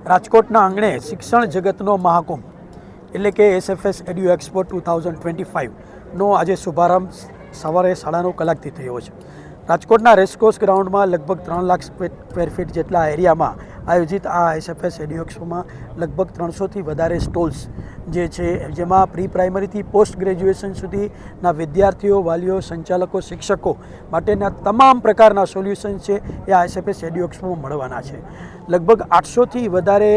રાજકોટના આંગણે શિક્ષણ જગતનો મહાકુંભ એટલે કે એસએફએસ એડ્યુ એક્સપો 2025નો આજે શુભારંભ સવારે 9:30 કલાકથી થયો છે. રાજકોટના રેસકોર્સ ગ્રાઉન્ડમાં લગભગ 3 લાખ સ્ક્વેર ફીટ જેટલા એરિયામાં આયોજિત આ એસએફએસ એડ્યુ એક્સપોમાં લગભગ 300થી વધારે સ્ટોલ્સ જે છે, જેમાં પ્રી પ્રાઇમરીથી પોસ્ટ ગ્રેજ્યુએશન સુધીના વિદ્યાર્થીઓ, વાલીઓ, સંચાલકો, શિક્ષકો માટેના તમામ પ્રકારના સોલ્યુશન છે એ આ એસએફએસ એડ્યુ એક્સપોમાં મળવાના છે. લગભગ 800થી વધારે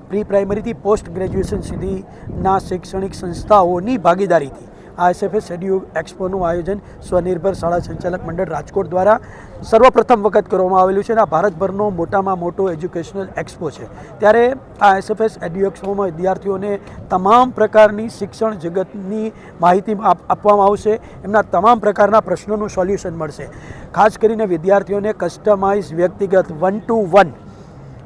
પ્રી પ્રાઇમરીથી પોસ્ટ ગ્રેજ્યુએશન સુધીના શૈક્ષણિક સંસ્થાઓની ભાગીદારીથી આ એસએફએસ એડ્યુ એક્સપોનું આયોજન સ્વનિર્ભર શાળા સંચાલક મંડળ રાજકોટ દ્વારા સર્વપ્રથમ વખત કરવામાં આવેલું છે અને આ ભારતભરનો મોટામાં મોટો એજ્યુકેશનલ એક્સપો છે. ત્યારે આ એસએફએસ એડ્યુ એક્સપોમાં વિદ્યાર્થીઓને તમામ પ્રકારની શિક્ષણ જગતની માહિતી આપવામાં આવશે. એમના તમામ પ્રકારના પ્રશ્નોનું સોલ્યુશન મળશે. ખાસ કરીને વિદ્યાર્થીઓને કસ્ટમાઇઝ વ્યક્તિગત 1-to-1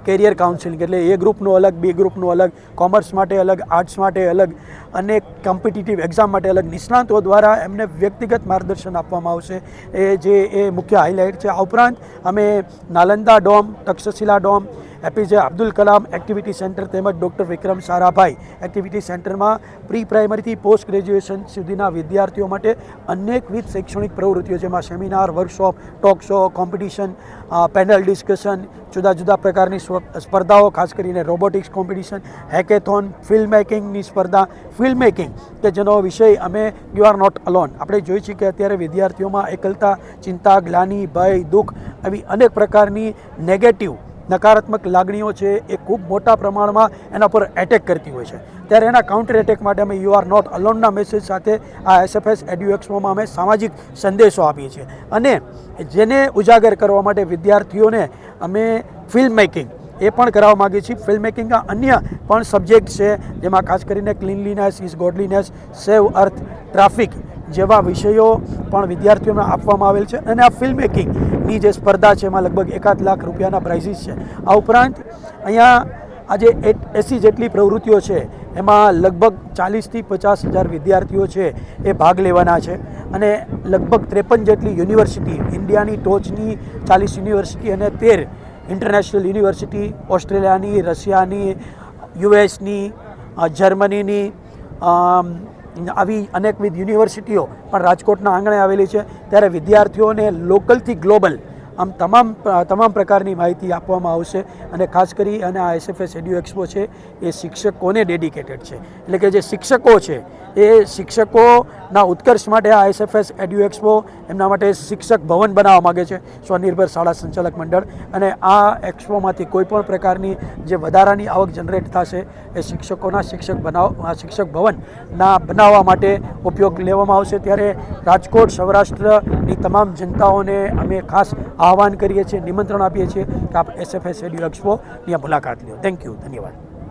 કેરિયર કાઉન્સિલિંગ, એટલે એ ગ્રુપનું અલગ, બી ગ્રુપનું અલગ, કોમર્સ માટે અલગ, આર્ટ્સ માટે અલગ અને કોમ્પિટિટિવ એક્ઝામ માટે અલગ નિષ્ણાતો દ્વારા એમને વ્યક્તિગત માર્ગદર્શન આપવામાં આવશે. એ મુખ્ય હાઇલાઇટ છે. આ ઉપરાંત અમે Nalanda dome, Takshashila dome, APJ Abdul Kalam activity centre તેમજ ડૉક્ટર વિક્રમ સારાભાઈ એક્ટિવિટી સેન્ટરમાં પ્રી પ્રાઇમરીથી પોસ્ટ ગ્રેજ્યુએશન સુધીના વિદ્યાર્થીઓ માટે અનેકવિધ શૈક્ષણિક પ્રવૃત્તિઓ, જેમાં seminar, workshop, talk show, competition, panel discussion, જુદા જુદા પ્રકારની સ્પર્ધાઓ, ખાસ કરીને રોબોટિક્સ કોમ્પિટિશન, હેકેથોન, ફિલ્મ મેકિંગની સ્પર્ધા, ફિલ્મ મેકિંગ કે જેનો વિષય અમે યુ આર નોટ અલોન. આપણે જોઈએ છીએ કે અત્યારે વિદ્યાર્થીઓમાં એકલતા, ચિંતા, ગ્લાનિ, ભય, દુઃખ આવી અનેક પ્રકારની નેગેટિવ નકારાત્મક લાગણીઓ છે એ ખૂબ મોટા પ્રમાણમાં એના પર એટેક કરતી હોય છે. ત્યારે એના કાઉન્ટર એટેક માટે અમે યુ આર નોટ અલોનના મેસેજ સાથે આ એસએફએસ એડ્યુ એક્સપોમાં અમે સામાજિક સંદેશો આપીએ છીએ અને જેને ઉજાગર કરવા માટે વિદ્યાર્થીઓને અમે ફિલ્મ મેકિંગ એ પણ કરાવવા માગીએ છીએ. ફિલ્મ મેકિંગના અન્ય પણ સબ્જેક્ટ છે, જેમાં ખાસ કરીને cleanliness is ગોડલીનેસ, save earth, traffic જેવા વિષયો પણ વિદ્યાર્થીઓને આપવામાં આવેલ છે. અને આ ફિલ્મ મેકિંગની જે સ્પર્ધા છે એમાં લગભગ 1 લાખ રૂપિયાના પ્રાઇઝીસ છે. આ ઉપરાંત અહીંયા આજે 80 જેટલી પ્રવૃત્તિઓ છે, એમાં લગભગ 40થી 50 હજાર વિદ્યાર્થીઓ છે એ ભાગ લેવાના છે અને લગભગ 53 જેટલી યુનિવર્સિટી, ઇન્ડિયાની ટોચની 40 યુનિવર્સિટી અને 13 ઇન્ટરનેશનલ યુનિવર્સિટી, ઓસ્ટ્રેલિયાની, રશિયાની, યુએસની, જર્મનીની આવી અનેકવિધ યુનિવર્સિટીઓ પણ રાજકોટના આંગણે આવેલી છે. ત્યારે વિદ્યાર્થીઓને લોકલથી ગ્લોબલ આમ તમામ પ્રકારની માહિતી આપવામાં આવશે અને ખાસ કરી અને આ એસએફએસ એડ્યુ એક્સપો છે એ શિક્ષકોને ડેડિકેટેડ છે. એટલે કે જે શિક્ષકો છે એ શિક્ષકોના ઉત્કર્ષ માટે આ એસએફએસ એડ્યુ એક્સપો એમના માટે શિક્ષક ભવન બનાવવા માગે છે સ્વનિર્ભર શાળા સંચાલક મંડળ. અને આ એક્સપોમાંથી કોઈપણ પ્રકારની જે વધારાની આવક જનરેટ થશે એ શિક્ષકોના શિક્ષક ભવનના બનાવવા માટે ઉપયોગ લેવામાં આવશે. ત્યારે રાજકોટ, સૌરાષ્ટ્રની તમામ જનતાઓને અમે ખાસ આહ્વાન કરીએ છીએ, નિમંત્રણ આપીએ છીએ કે આપ એસએફએસ એડ્યુ એક્સપોની મુલાકાત લો. થેન્ક યુ, ધન્યવાદ.